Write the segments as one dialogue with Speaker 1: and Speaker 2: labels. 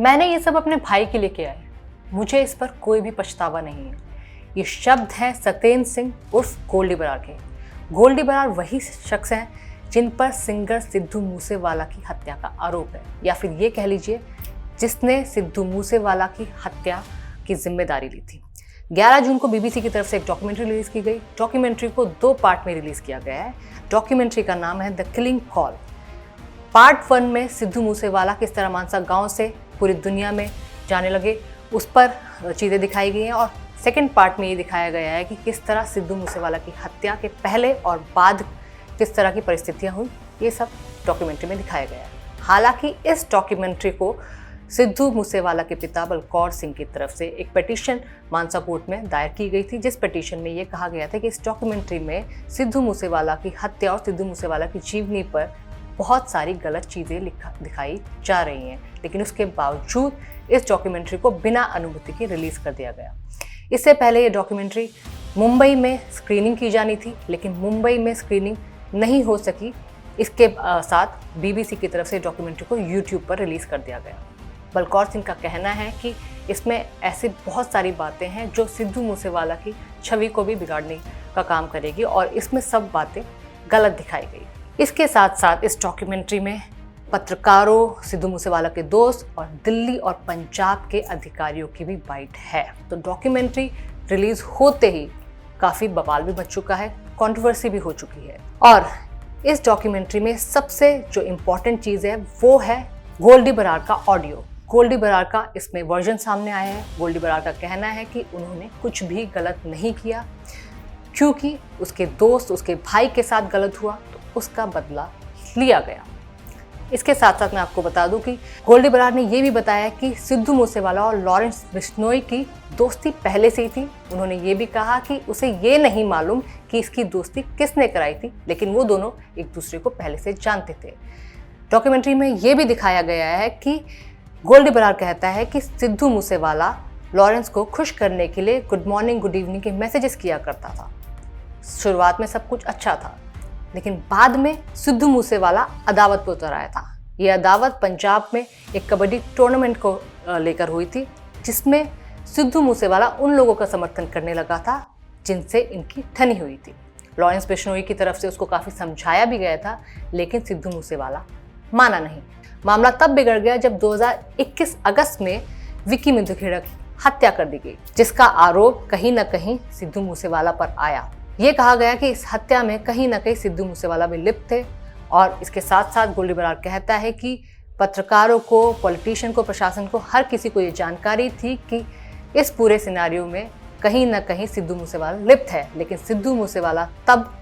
Speaker 1: मैंने ये सब अपने भाई के लिए किया है, मुझे इस पर कोई भी पछतावा नहीं है। ये शब्द हैं सत्येंद्र सिंह उर्फ गोल्डी बरार के। गोल्डी बरार वही शख्स हैं जिन पर सिंगर सिद्धू मूसेवाला की हत्या का आरोप है, या फिर ये कह लीजिए जिसने सिद्धू मूसेवाला की हत्या की जिम्मेदारी ली थी। 11 जून को बीबीसी की तरफ से एक डॉक्यूमेंट्री रिलीज की गई। डॉक्यूमेंट्री को 2 पार्ट में रिलीज किया गया है। डॉक्यूमेंट्री का नाम है द किलिंग कॉल। पार्ट 1 में सिद्धू मूसेवाला किस तरह मानसा गांव से पूरी दुनिया में जाने लगे उस पर चीज़ें दिखाई गई हैं, और सेकंड पार्ट में ये दिखाया गया है कि किस तरह सिद्धू मूसेवाला की हत्या के पहले और बाद किस तरह की परिस्थितियां हुई, ये सब डॉक्यूमेंट्री में दिखाया गया है। हालांकि इस डॉक्यूमेंट्री को सिद्धू मूसेवाला के पिता बलकौर सिंह की तरफ से एक पिटीशन मानसा कोर्ट में दायर की गई थी, जिस पिटीशन में ये कहा गया था कि इस डॉक्यूमेंट्री में सिद्धू मूसेवाला की हत्या और सिद्धू मूसेवाला की जीवनी पर बहुत सारी गलत चीज़ें दिखाई जा रही हैं, लेकिन उसके बावजूद इस डॉक्यूमेंट्री को बिना अनुमति के रिलीज़ कर दिया गया। इससे पहले ये डॉक्यूमेंट्री मुंबई में स्क्रीनिंग की जानी थी, लेकिन मुंबई में स्क्रीनिंग नहीं हो सकी। इसके साथ बीबीसी की तरफ से डॉक्यूमेंट्री को यूट्यूब पर रिलीज़ कर दिया गया। बलकौर सिंह का कहना है कि इसमें ऐसी बहुत सारी बातें हैं जो सिद्धू मूसेवाला की छवि को भी बिगाड़ने का काम करेगी, और इसमें सब बातें गलत दिखाई गई। इसके साथ साथ इस डॉक्यूमेंट्री में पत्रकारों, सिद्धू मूसेवाला के दोस्त और दिल्ली और पंजाब के अधिकारियों की भी बाइट है। तो डॉक्यूमेंट्री रिलीज होते ही काफ़ी बवाल भी मच चुका है, कंट्रोवर्सी भी हो चुकी है। और इस डॉक्यूमेंट्री में सबसे जो इम्पोर्टेंट चीज़ है वो है गोल्डी बरार का ऑडियो। गोल्डी बरार का इसमें वर्जन सामने आया है। गोल्डी बरार का कहना है कि उन्होंने कुछ भी गलत नहीं किया, क्योंकि उसके दोस्त, उसके भाई के साथ गलत हुआ तो उसका बदला लिया गया। इसके साथ साथ मैं आपको बता दूं कि गोल्डी बरार ने ये भी बताया कि सिद्धू मूसेवाला और लॉरेंस बिश्नोई की दोस्ती पहले से ही थी। उन्होंने ये भी कहा कि उसे ये नहीं मालूम कि इसकी दोस्ती किसने कराई थी, लेकिन वो दोनों एक दूसरे को पहले से जानते थे। डॉक्यूमेंट्री में ये भी दिखाया गया है कि गोल्डी बरार कहता है कि सिद्धू मूसेवाला लॉरेंस को खुश करने के लिए गुड मॉर्निंग, गुड इवनिंग के मैसेजेस किया करता था। शुरुआत में सब कुछ अच्छा था, लेकिन बाद में सिद्धू मूसेवाला अदावत पर उतर आया था। ये अदावत पंजाब में एक कबड्डी टूर्नामेंट को लेकर हुई थी, जिसमें सिद्धू मूसेवाला उन लोगों का समर्थन करने लगा था जिनसे इनकी ठनी हुई थी। लॉरेंस बिश्नोई की तरफ से उसको काफ़ी समझाया भी गया था, लेकिन सिद्धू मूसेवाला माना नहीं। मामला तब बिगड़ गया जब 2021 अगस्त में विक्की मुंदखेड़ा की हत्या कर दी गई, जिसका आरोप कहीं न कहीं सिद्धू मूसेवाला पर आया। ये कहा गया कि इस हत्या में कहीं न कहीं सिद्धू मूसेवाला भी लिप्त थे। और इसके साथ साथ गोल्डी बरार कहता है कि पत्रकारों को, पॉलिटिशियन को, प्रशासन को, हर किसी को ये जानकारी थी कि इस पूरे सिनेरियो में कहीं न कहीं सिद्धू मूसेवाला लिप्त है, लेकिन सिद्धू मूसेवाला तब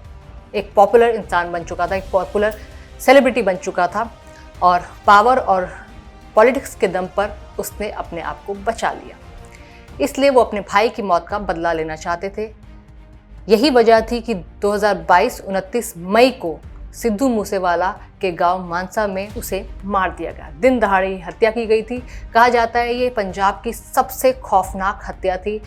Speaker 1: एक पॉपुलर इंसान बन चुका था, एक पॉपुलर सेलिब्रिटी बन चुका था, और पावर और पॉलिटिक्स के दम पर उसने अपने आप को बचा लिया। इसलिए वो अपने भाई की मौत का बदला लेना चाहते थे। यही वजह थी कि 2022 29 मई को सिद्धू मूसेवाला के गांव मानसा में उसे मार दिया गया। दिन दहाड़े हत्या की गई थी। कहा जाता है ये पंजाब की सबसे खौफनाक हत्या थी।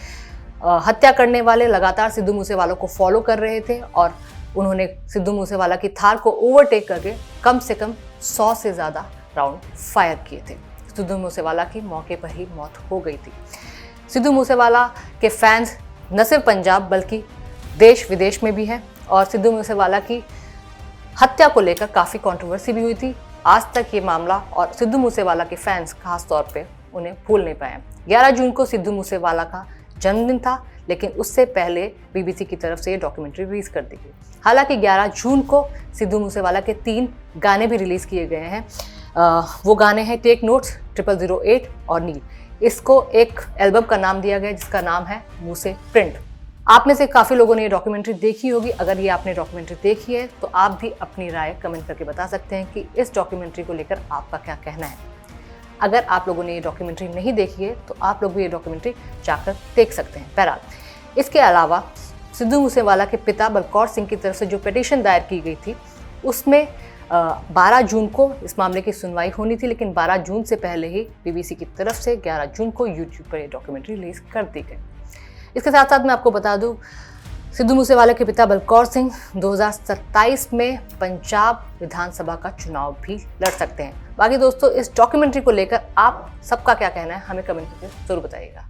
Speaker 1: हत्या करने वाले लगातार सिद्धू मूसेवाला को फॉलो कर रहे थे, और उन्होंने सिद्धू मूसेवाला की थार को ओवरटेक करके कम से कम 100 से ज़्यादा राउंड फायर किए थे। सिद्धू मूसेवाला की मौके पर ही मौत हो गई थी। सिद्धू मूसेवाला के फैंस न सिर्फ पंजाब बल्कि देश विदेश में भी हैं, और सिद्धू मूसेवाला की हत्या को लेकर काफ़ी कंट्रोवर्सी भी हुई थी। आज तक ये मामला और सिद्धू मूसेवाला के फैंस खास तौर पे उन्हें भूल नहीं पाए। 11 जून को सिद्धू मूसेवाला का जन्मदिन था, लेकिन उससे पहले बीबीसी की तरफ से ये डॉक्यूमेंट्री रिलीज कर दी गई। हालांकि 11 जून को सिद्धू मूसेवाला के 3 गाने भी रिलीज़ किए गए हैं। वो गाने हैं टेक नोट्स, 0008 और नील। इसको एक एल्बम का नाम दिया गया जिसका नाम है मूसे प्रिंट। आप में से काफ़ी लोगों ने ये डॉक्यूमेंट्री देखी होगी। अगर ये आपने डॉक्यूमेंट्री देखी है तो आप भी अपनी राय कमेंट करके बता सकते हैं कि इस डॉक्यूमेंट्री को लेकर आपका क्या कहना है। अगर आप लोगों ने ये डॉक्यूमेंट्री नहीं देखी है तो आप लोग भी ये डॉक्यूमेंट्री जाकर देख सकते हैं। बहरहाल इसके अलावा सिद्धू मूसेवाला के पिता बलकौर सिंह की तरफ से जो पिटीशन दायर की गई थी उसमें 12 जून को इस मामले की सुनवाई होनी थी, लेकिन 12 जून से पहले ही बीबीसी की तरफ से 11 जून को यूट्यूब पर ये डॉक्यूमेंट्री रिलीज कर दी गई। इसके साथ साथ मैं आपको बता दूं, सिद्धू मूसेवाला के पिता बलकौर सिंह 2027 में पंजाब विधानसभा का चुनाव भी लड़ सकते हैं। बाकी दोस्तों, इस डॉक्यूमेंट्री को लेकर आप सबका क्या कहना है हमें कमेंट करके जरूर बताइएगा।